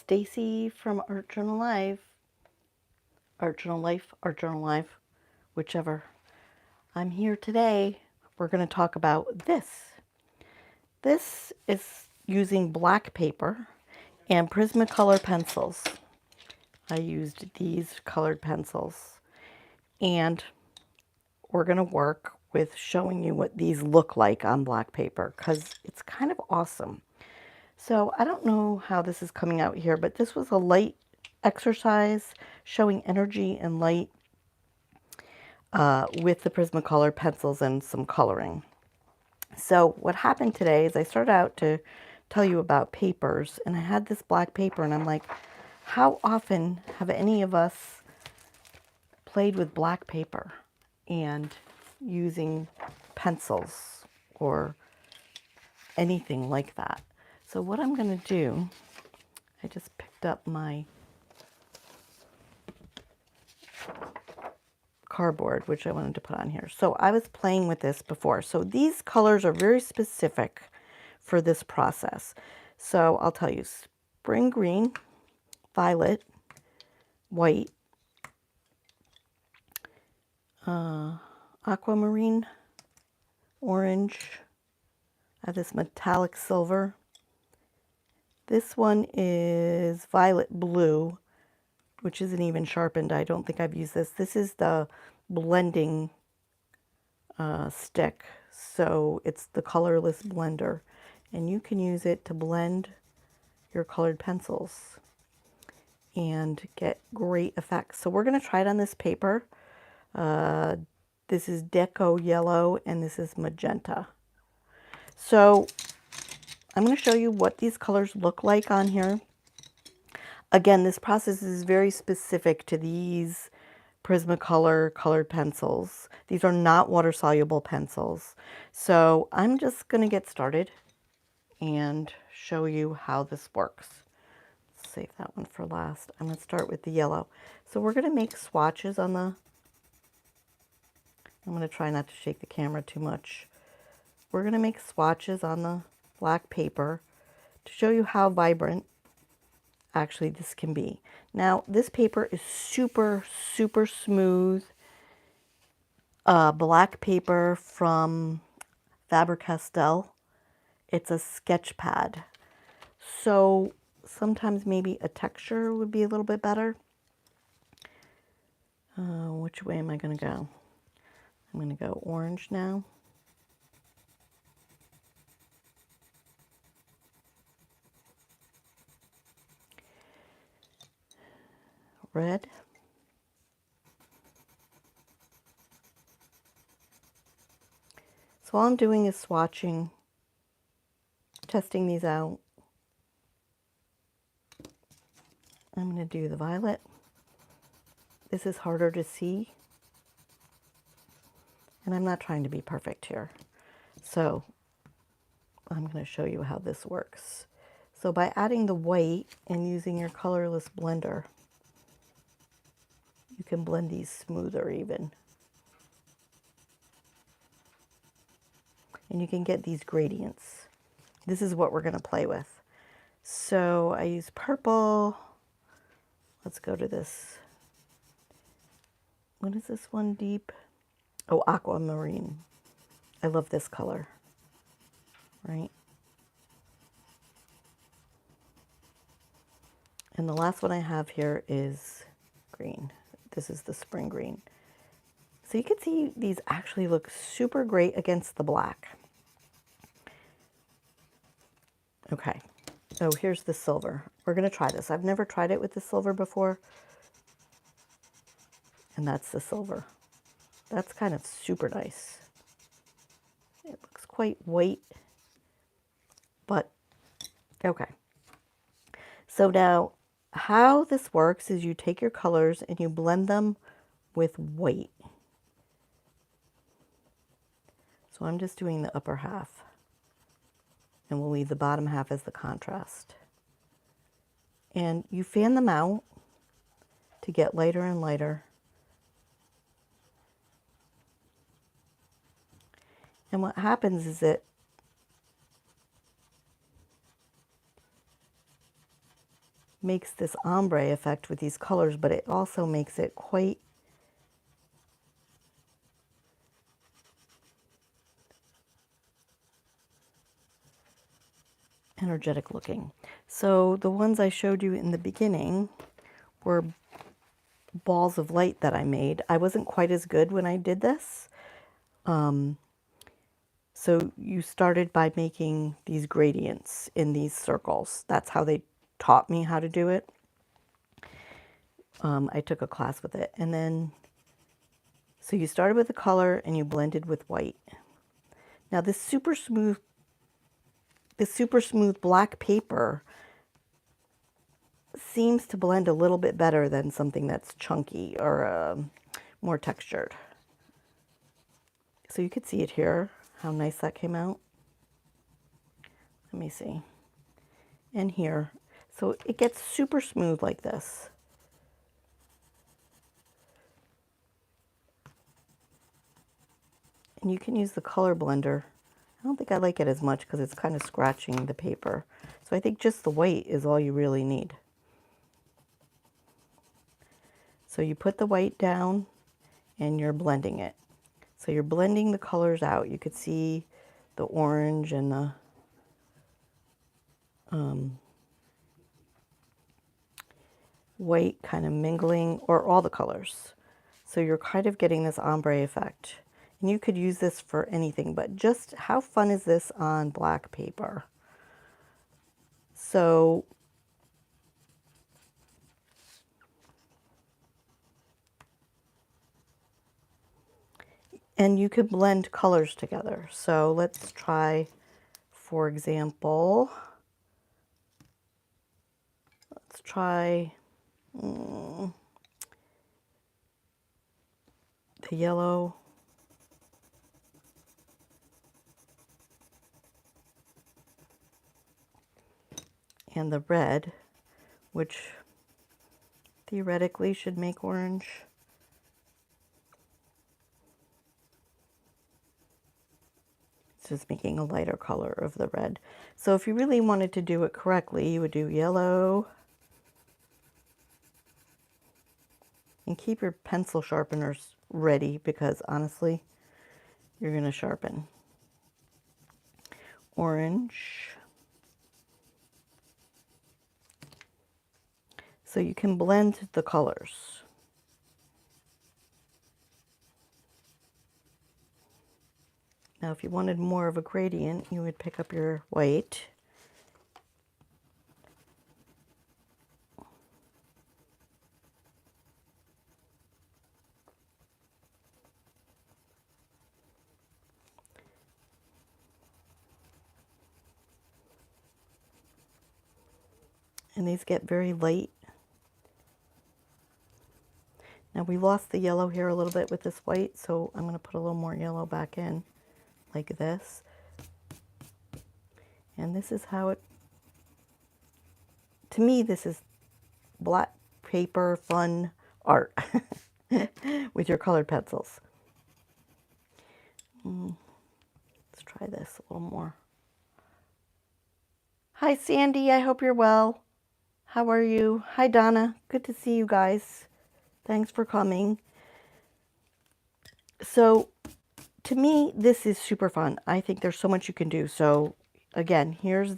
Stacy from Art Journal Live, Art Journal Life, Art Journal Live, whichever. I'm here today. We're going to talk about this. This is using black paper and Prismacolor pencils. I used these colored pencils, and we're going to work with showing you what these look like on black paper because it's kind of awesome. So I don't know how this is coming out here, but this was a light exercise showing energy and light with the Prismacolor pencils and some coloring. So what happened today is I started out to tell you about papers, and I had this black paper, and I'm like, how often have any of us played with black paper and using pencils or anything like that? So what I'm going to do, I just picked up my cardboard, which I wanted to put on here. So I was playing with this before. So these colors are very specific for this process. So I'll tell you, spring green, violet, white, aquamarine, orange. I have this metallic silver. This one is violet blue, which isn't even sharpened. I don't think I've used this. This is the blending stick. So it's the colorless blender. And you can use it to blend your colored pencils and get great effects. So we're going to try it on this paper. This is Deco Yellow and this is Magenta. So I'm going to show you what these colors look like on here. Again, this process is very specific to these Prismacolor colored pencils. These are not water-soluble pencils. So I'm just going to get started and show you how this works. Let's save that one for last. I'm going to start with the yellow. So we're going to make swatches on the... I'm going to try not to shake the camera too much. We're going to make swatches on the black paper to show you how vibrant actually this can be. Now, this paper is super, super smooth. Black paper from Faber-Castell. It's a sketch pad. So sometimes maybe a texture would be a little bit better. Which way am I going to go? I'm going to go orange now. Red. So all I'm doing is swatching, testing these out. I'm going to do the violet. This is harder to see. And I'm not trying to be perfect here. So I'm going to show you how this works. So by adding the white and using your colorless blender, you can blend these smoother even. And you can get these gradients. This is what we're going to play with. So I use purple. Let's go to this. What is this one deep? Oh, aquamarine. I love this color, right? And the last one I have here is green. This is the spring green. So you can see these actually look super great against the black. Okay, so here's the silver. We're going to try this. I've never tried it with the silver before. And that's the silver. That's kind of super nice. It looks quite white, but okay. So now how this works is you take your colors and you blend them with white. So I'm just doing the upper half, and we'll leave the bottom half as the contrast. And you fan them out to get lighter and lighter. And what happens is that makes this ombre effect with these colors, but it also makes it quite energetic looking. So the ones I showed you in the beginning were balls of light that I made. I wasn't quite as good when I did this. So you started by making these gradients in these circles. That's how they taught me how to do it. I took a class with it. And then, so you started with the color and you blended with white. Now this super smooth black paper seems to blend a little bit better than something that's chunky or more textured. So you could see it here, how nice that came out. Let me see. And here. So it gets super smooth like this. And you can use the color blender. I don't think I like it as much because it's kind of scratching the paper. So I think just the white is all you really need. So you put the white down and you're blending it. So you're blending the colors out. You could see the orange and the white kind of mingling, or all the colors. So you're kind of getting this ombre effect. And you could use this for anything, but just how fun is this on black paper? So and you could blend colors together. So let's try, for example, let's try the yellow and the red, which theoretically should make orange. It's just making a lighter color of the red. So if you really wanted to do it correctly, you would do yellow. And keep your pencil sharpeners ready because honestly, you're going to sharpen. Orange. So you can blend the colors. Now if you wanted more of a gradient, you would pick up your white. And these get very light. Now we lost the yellow here a little bit with this white, so I'm going to put a little more yellow back in, like this. And this is how it, to me, this is black paper fun art with your colored pencils. Let's try this a little more. Hi Sandy, I hope you're well. How are you? Hi Donna, good to see you guys. Thanks for coming. So to me, this is super fun. I think there's so much you can do. So again, here's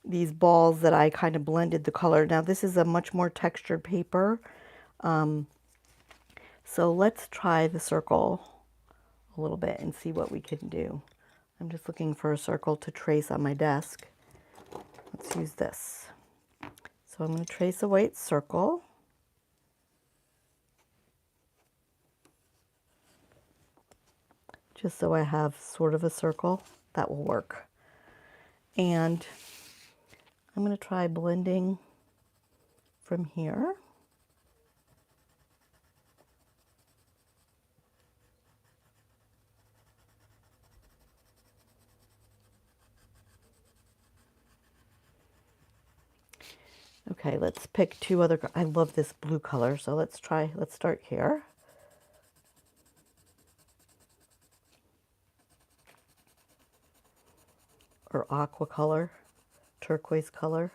these balls that I kind of blended the color. Now this is a much more textured paper. So let's try the circle a little bit and see what we can do. I'm just looking for a circle to trace on my desk. Let's use this. So I'm going to trace a white circle. Just so I have sort of a circle. That will work. And I'm going to try blending from here. Okay, let's pick two other. I love this blue color, so let's start here. Or aqua color, turquoise color.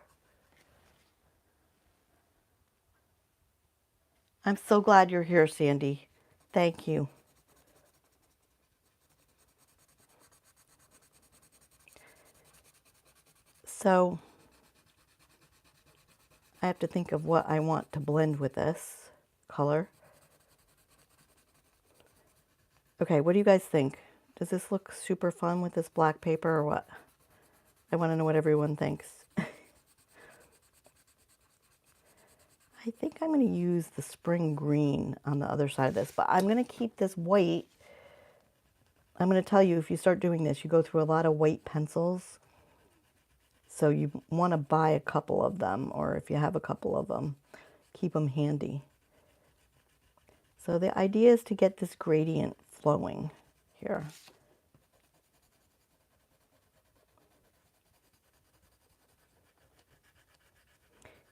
I'm so glad you're here, Sandy. Thank you. So I have to think of what I want to blend with this color. Okay, what do you guys think? Does this look super fun with this black paper or what? I want to know what everyone thinks. I think I'm going to use the spring green on the other side of this, but I'm going to keep this white. I'm going to tell you, if you start doing this, you go through a lot of white pencils. So you want to buy a couple of them, or if you have a couple of them, keep them handy. So the idea is to get this gradient flowing here.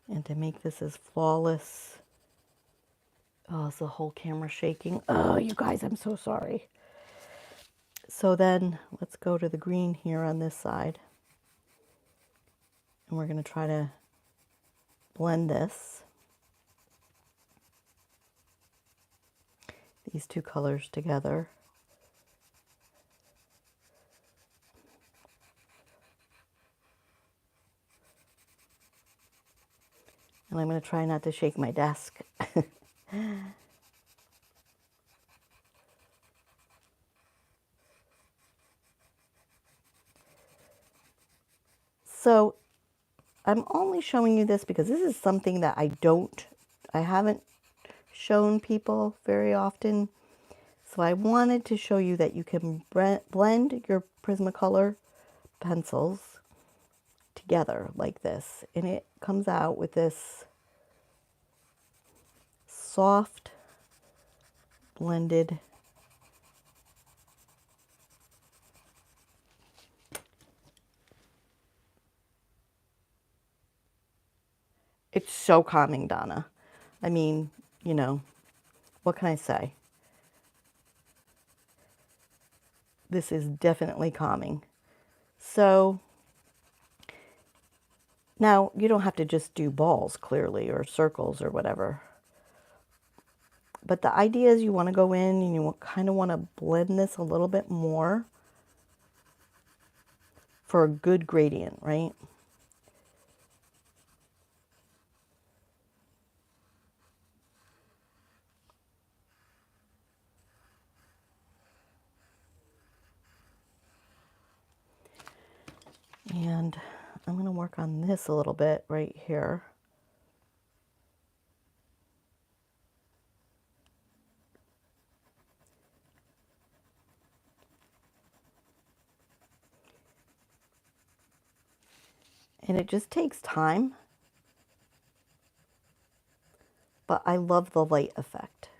And to make this as flawless. Oh, is the whole camera shaking? Oh, you guys, I'm so sorry. So then let's go to the green here on this side. And we're going to try to blend these two colors together. And I'm going to try not to shake my desk. So I'm only showing you this because this is something that I haven't shown people very often. So I wanted to show you that you can blend your Prismacolor pencils together like this. And it comes out with this soft blended it's so calming, Donna. I mean, you know, what can I say? This is definitely calming. So now you don't have to just do balls clearly or circles or whatever. But the idea is you want to go in and you kind of want to blend this a little bit more for a good gradient, right? And I'm going to work on this a little bit right here. And it just takes time. But I love the light effect.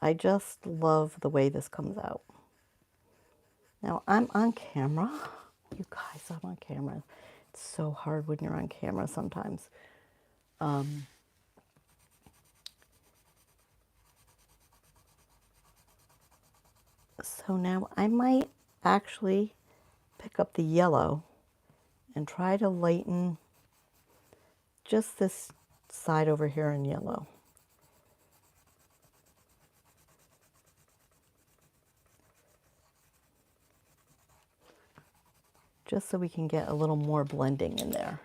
I just love the way this comes out. Now I'm on camera. You guys, I'm on camera. It's so hard when you're on camera sometimes. So now I might actually pick up the yellow and try to lighten just this side over here in yellow. Just so we can get a little more blending in there.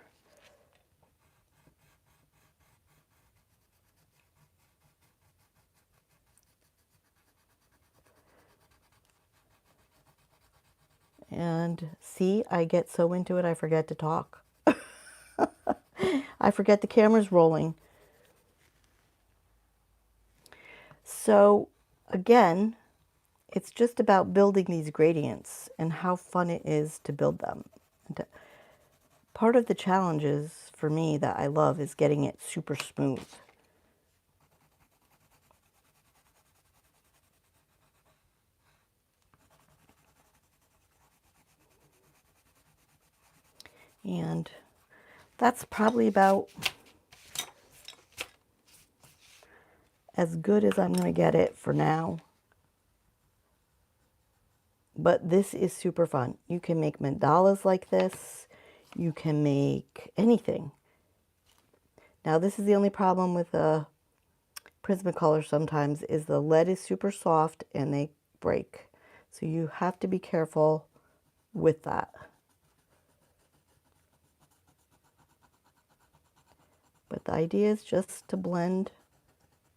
And see, I get so into it, I forget to talk. I forget the camera's rolling. So again, it's just about building these gradients and how fun it is to build them. Part of the challenges for me that I love is getting it super smooth. And that's probably about as good as I'm going to get it for now. But this is super fun. You can make mandalas like this. You can make anything. Now, this is the only problem with a Prismacolor sometimes is the lead is super soft and they break. So you have to be careful with that. But the idea is just to blend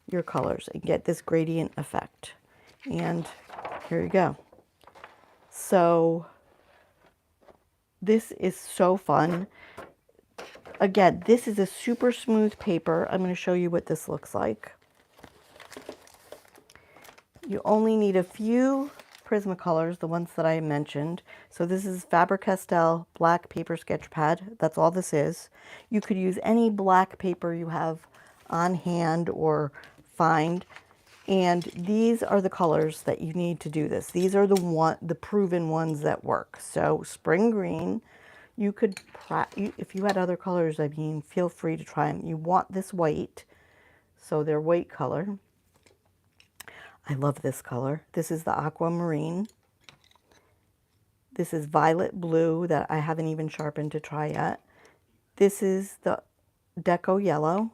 your colors and get this gradient effect. And here you go. So this is so fun. Again, this is a super smooth paper. I'm going to show you what this looks like. You only need a few Prismacolors, the ones that I mentioned. So this is Faber-Castell black paper sketch pad. That's all this is. You could use any black paper you have on hand or find. And these are the colors that you need to do this. These are the proven ones that work. So spring green, you could, if you had other colors, I mean, feel free to try them. You want this white, so they're white color. I love this color. This is the aquamarine. This is violet blue that I haven't even sharpened to try yet. This is the deco yellow.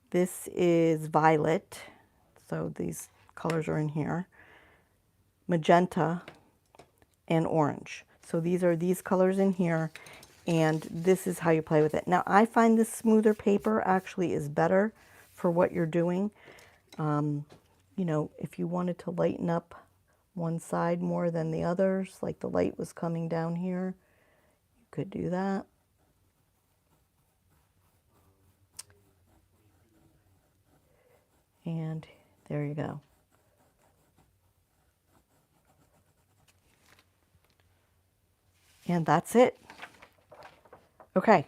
This is violet. So these colors are in here. Magenta and orange. So these are these colors in here, and this is how you play with it. Now I find this smoother paper actually is better for what you're doing. You know, if you wanted to lighten up one side more than the others, like the light was coming down here, you could do that. And there you go. And that's it. Okay.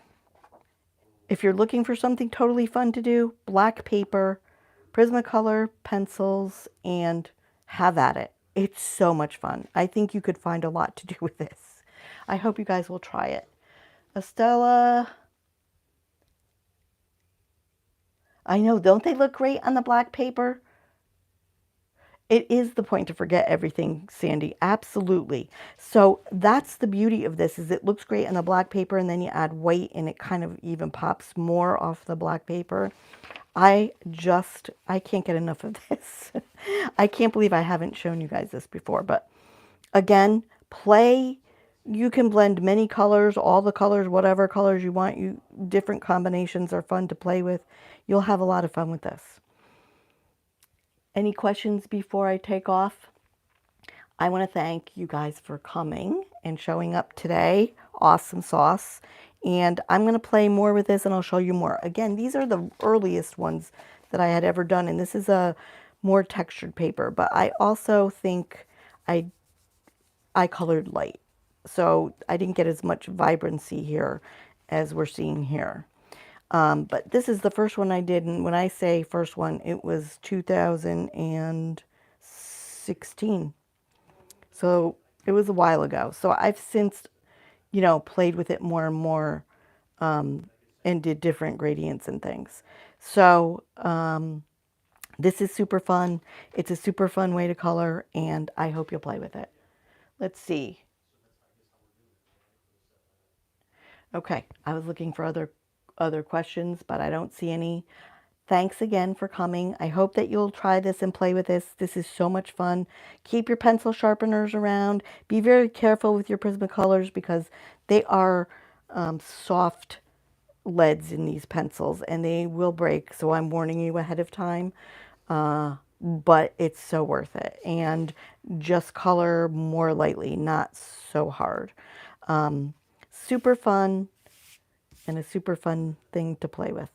If you're looking for something totally fun to do, black paper, Prismacolor pencils, and have at it. It's so much fun. I think you could find a lot to do with this. I hope you guys will try it. Estella, I know, don't they look great on the black paper? It is the point to forget everything, Sandy. Absolutely. So that's the beauty of this, is it looks great on the black paper, and then you add white and it kind of even pops more off the black paper. I can't get enough of this. I can't believe I haven't shown you guys this before. But again, play. You can blend many colors, all the colors, whatever colors you want. Different combinations are fun to play with. You'll have a lot of fun with this. Any questions before I take off? I want to thank you guys for coming and showing up today. Awesome sauce. And I'm going to play more with this and I'll show you more. Again, these are the earliest ones that I had ever done. And this is a more textured paper. But I also think I colored light. So I didn't get as much vibrancy here as we're seeing here. But this is the first one I did. And when I say first one, it was 2016. So it was a while ago. So I've since, you know, played with it more and more and did different gradients and things. So this is super fun. It's a super fun way to color, and I hope you'll play with it. Let's see. Okay, I was looking for other questions, but I don't see any. Thanks again for coming. I hope that you'll try this and play with this. This is so much fun. Keep your pencil sharpeners around. Be very careful with your Prismacolors because they are soft leads in these pencils and they will break. So I'm warning you ahead of time. But it's so worth it. And just color more lightly, not so hard. Super fun and a super fun thing to play with.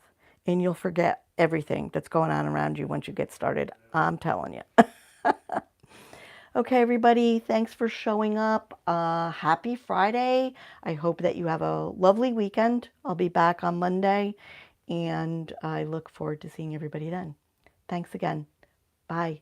And you'll forget everything that's going on around you once you get started. I'm telling you. Okay, everybody, thanks for showing up. Happy Friday. I hope that you have a lovely weekend. I'll be back on Monday, and I look forward to seeing everybody then. Thanks again. Bye.